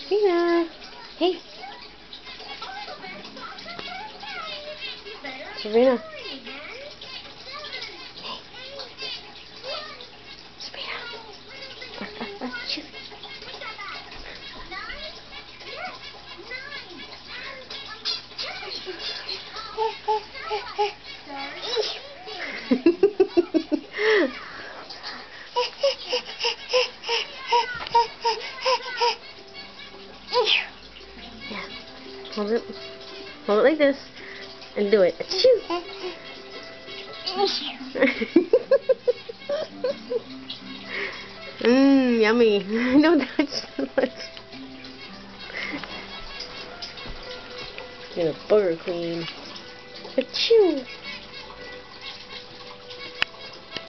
Sabrina. Hey. Sabrina. Hold it. Hold it like this. And do it. Yummy. Don't touch so much. You're a booger queen. Achoo!